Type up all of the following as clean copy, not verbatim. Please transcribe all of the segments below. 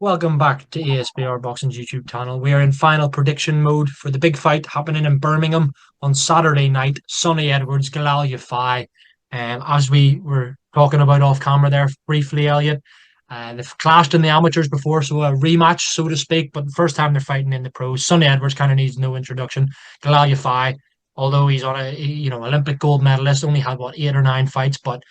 Welcome back to ESBR Boxing's YouTube channel. We are in final prediction mode for the big fight happening in Birmingham on Saturday night. Sonny Edwards, Galal Yafai. As we were talking about off camera there briefly, Elliot, they've clashed in the amateurs before, so a rematch, so to speak. But the first time they're fighting in the pros. Sonny Edwards kind of needs no introduction. Galal Yafai, although he's on a Olympic gold medalist, only had what 8 or 9 fights, but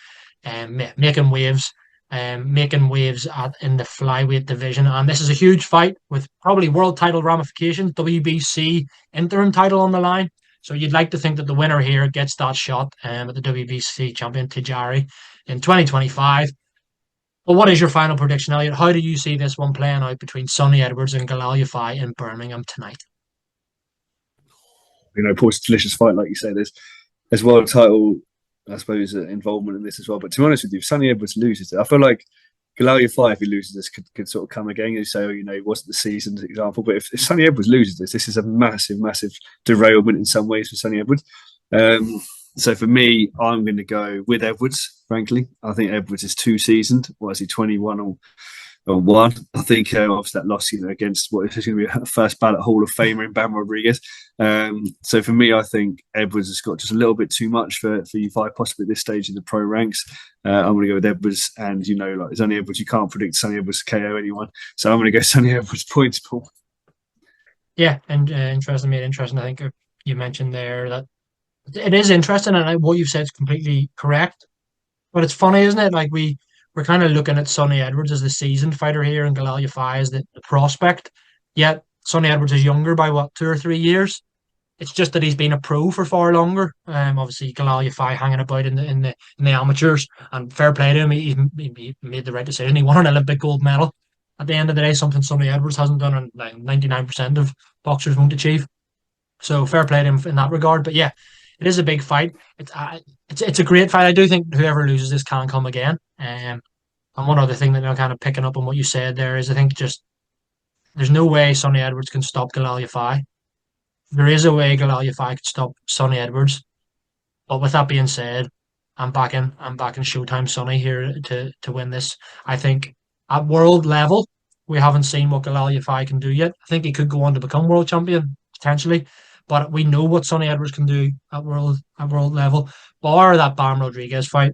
making waves in the flyweight division. And this is a huge fight with probably world title ramifications, WBC interim title on the line. So you'd like to think that the winner here gets that shot at the WBC champion Tajari in 2025. But what is your final prediction, Elliot? How do you see this one playing out between Sonny Edwards and Galal Yafai in Birmingham tonight? Of course, delicious fight, like you say. There's world title, I suppose, involvement in this as well. But to be honest with you, if Sonny Edwards loses it, I feel like Galal Yafai, if he loses this, could sort of come again. You say, it wasn't the season's example. But if Sonny Edwards loses this is a massive, massive derailment in some ways for Sonny Edwards. So for me, I'm going to go with Edwards, frankly. I think Edwards is too seasoned. What is he, 21 or one? I think obviously that loss, against what is going to be a first ballot Hall of Famer in Bam Rodriguez. So for me, I think Edwards has got just a little bit too much for Yafai, possibly at this stage in the pro ranks. I'm going to go with Edwards, and it's Sonny Edwards. You can't predict Sonny Edwards to KO anyone, so I'm going to go Sonny Edwards points, Paul. Yeah, and interesting. I think you mentioned there that it is interesting, and what you've said is completely correct. But it's funny, isn't it? Like we're kind of looking at Sonny Edwards as the seasoned fighter here, and Galal Yafai as the prospect. Yet Sonny Edwards is younger by 2 or 3 years. It's just that he's been a pro for far longer. Obviously Galal Yafai hanging about in the amateurs, and fair play to him. He made the right decision. He won an Olympic gold medal. At the end of the day, something Sonny Edwards hasn't done, and like 99% of boxers won't achieve. So fair play to him in that regard. But yeah, it is a big fight. It's a great fight. I do think whoever loses this can come again. And one other thing that I'm kind of picking up on what you said there is I think just there's no way Sonny Edwards can stop Galal Yafai. There is a way Galal Yafai could stop Sonny Edwards. But with that being said, I'm backing Showtime Sonny here to win this. I think at world level, we haven't seen what Galal Yafai can do yet. I think he could go on to become world champion potentially. But we know what Sonny Edwards can do at world level. Bar that Bam Rodriguez fight,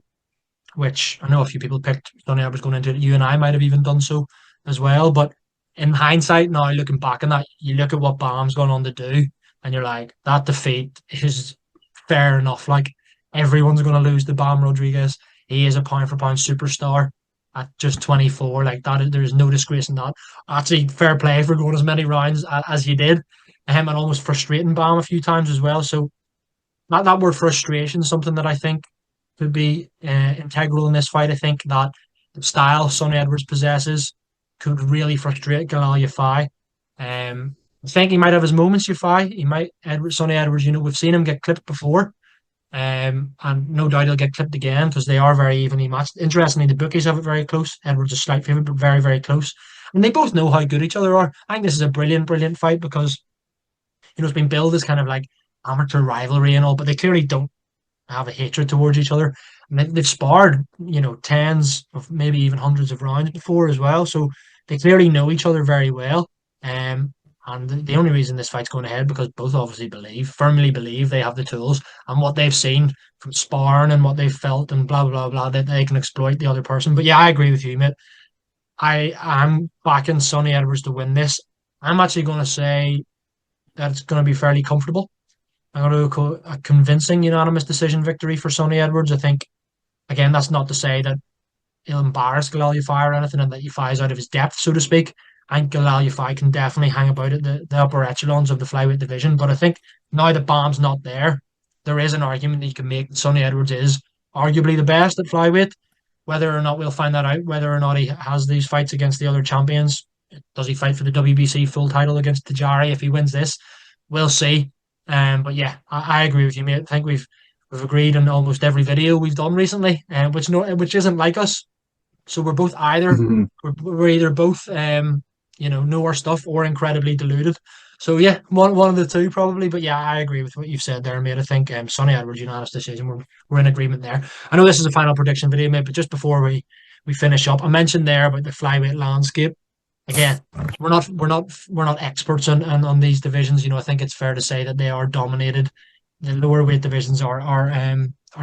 which I know a few people picked Sonny Edwards going into it. You and I might have even done so as well. But in hindsight, now looking back on that, you look at what Bam's gone on to do, and you're like, that defeat is fair enough. Like, everyone's going to lose to Bam Rodriguez. He is a pound for pound superstar at just 24. Like that, there's no disgrace in that. Actually, fair play for going as many rounds as you did. And almost frustrating Bam a few times as well. So that word frustration is something that I think could be integral in this fight. I think that the style Sonny Edwards possesses could really frustrate Galal Yafai. I think he might have his moments, Yafai. Sonny Edwards, we've seen him get clipped before. And no doubt he'll get clipped again because they are very evenly matched. Interestingly, the bookies have it very close. Edwards is a slight favourite, but very, very close. And they both know how good each other are. I think this is a brilliant, brilliant fight because it's been billed as kind of like amateur rivalry and all, but they clearly don't have a hatred towards each other. And they've sparred, tens of maybe even hundreds of rounds before as well. So they clearly know each other very well. And the only reason this fight's going ahead because both obviously firmly believe they have the tools and what they've seen from sparring and what they've felt and blah, blah, blah, that they can exploit the other person. But yeah, I agree with you, mate. I'm backing Sonny Edwards to win this. I'm actually going to say that it's going to be fairly comfortable. I'm going to go a convincing unanimous decision victory for Sonny Edwards. I think, again, that's not to say that he'll embarrass Galal Yafai or anything and that Yafai is out of his depth, so to speak. I think Galal Yafai can definitely hang about at the upper echelons of the flyweight division. But I think now that Bam's not there is an argument that you can make that Sonny Edwards is arguably the best at flyweight. Whether or not we'll find that out, whether or not he has these fights against the other champions. Does he fight for the WBC full title against Tajari if he wins this? We'll see. But yeah, I agree with you, mate. I think we've agreed in almost every video we've done recently, which isn't like us. So we're both either we're either both know our stuff or incredibly deluded. So yeah, one of the two probably. But yeah, I agree with what you've said there, mate. I think Sonny Edwards unanimous decision. We're in agreement there. I know this is a final prediction video, mate, but just before we finish up, I mentioned there about the flyweight landscape. again, we're not experts on these divisions. I think it's fair to say that they are dominated. The lower weight divisions are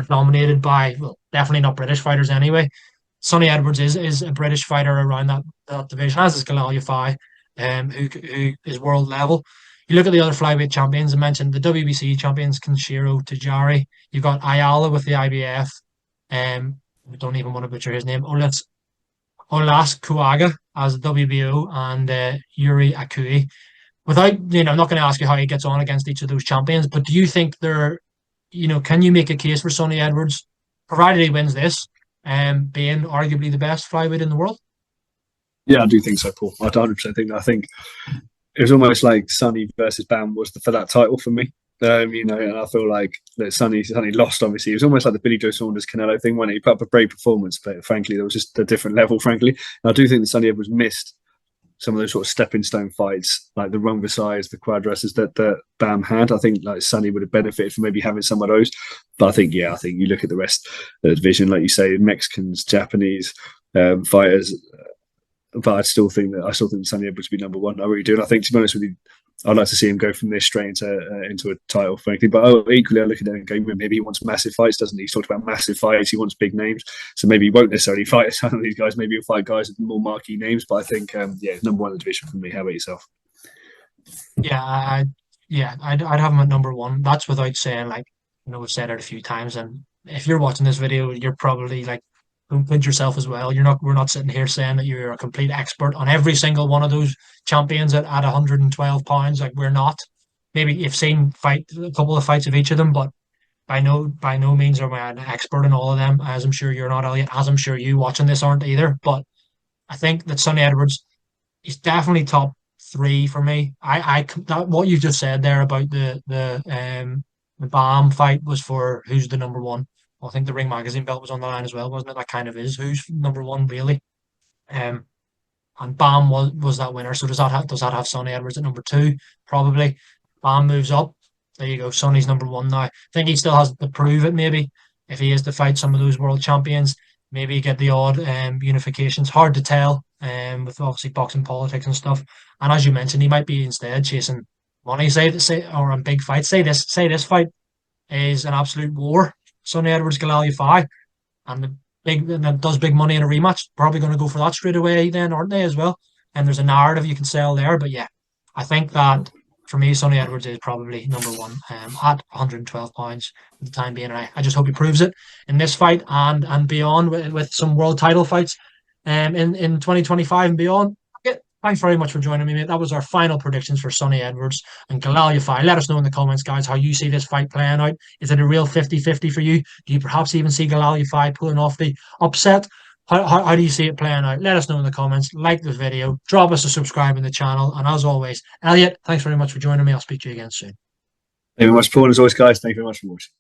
dominated by, well, definitely not British fighters anyway. Sonny Edwards is a British fighter around that division, as is Galal Yafai, who is world level. You look at the other flyweight champions. I mentioned the WBC champions, Kenshiro Tajiri. You've got Ayala with the IBF. I don't even want to butcher his name. Olas Kuaga as WBO, and Yuri Akui. I'm not going to ask you how he gets on against each of those champions, but do you think can you make a case for Sonny Edwards, provided he wins this, being arguably the best flyweight in the world? Yeah, I do think so, Paul. I 100% think that. I think it was almost like Sonny versus Bam was for that title for me. And I feel like that Sonny lost. Obviously, it was almost like the Billy Joe Saunders Canelo thing when he put up a great performance, but frankly, there was just a different level. Frankly, and I do think that Sonny Edwards missed some of those sort of stepping stone fights, like the Ron Versailles, the quad wrestlers that Bam had. I think like Sonny would have benefited from maybe having some of those. But I think you look at the rest of the division, like you say, Mexicans, Japanese fighters. But I still think Sonny Edwards would be number one. I really do. And I think, to be honest with you, I'd like to see him go from this straight into a title, frankly. But equally, I look at it and go, maybe he wants massive fights, doesn't he? He's talked about massive fights. He wants big names. So maybe he won't necessarily fight some of these guys. Maybe he'll fight guys with more marquee names. But I think, number one in the division for me. How about yourself? I'd have him at number one. That's without saying, like, we've said it a few times. And if you're watching this video, you're probably like, don't pinch yourself as well. We're not sitting here saying that you're a complete expert on every single one of those champions at 112 pounds. Like, we're not. Maybe you've seen a couple of fights of each of them, but by no means am I an expert in all of them, as I'm sure you're not, Elliot, as I'm sure you watching this aren't either. But I think that Sonny Edwards is definitely top three for me. What you just said there about the BAM fight was for who's the number one. I think the Ring Magazine belt was on the line as well, wasn't it? That kind of is who's number one, really. Um, and Bam was that winner. So does that have Sonny Edwards at number two? Probably. Bam moves up. There you go. Sonny's number one now. I think he still has to prove it. Maybe if he is to fight some of those world champions, maybe get the odd unifications. Hard to tell. With obviously boxing politics and stuff. And as you mentioned, he might be instead chasing money. Say or on big fights. Say this fight is an absolute war. Sonny Edwards, Galal Yafai, and that does big money in a rematch. Probably going to go for that straight away, then, aren't they, as well? And there's a narrative you can sell there. But yeah, I think that for me, Sonny Edwards is probably number one at 112 pounds for the time being. And I just hope he proves it in this fight and beyond with some world title fights in 2025 and beyond. Thanks very much for joining me, mate. That was our final predictions for Sonny Edwards and Galal Yafai. Let us know in the comments, guys, how you see this fight playing out. Is it a real 50-50 for you? Do you perhaps even see Galal Yafai pulling off the upset? How do you see it playing out? Let us know in the comments. Like this video. Drop us a subscribe in the channel. And as always, Elliot, thanks very much for joining me. I'll speak to you again soon. Thank you very much, Paul. As always, guys, thank you very much for watching.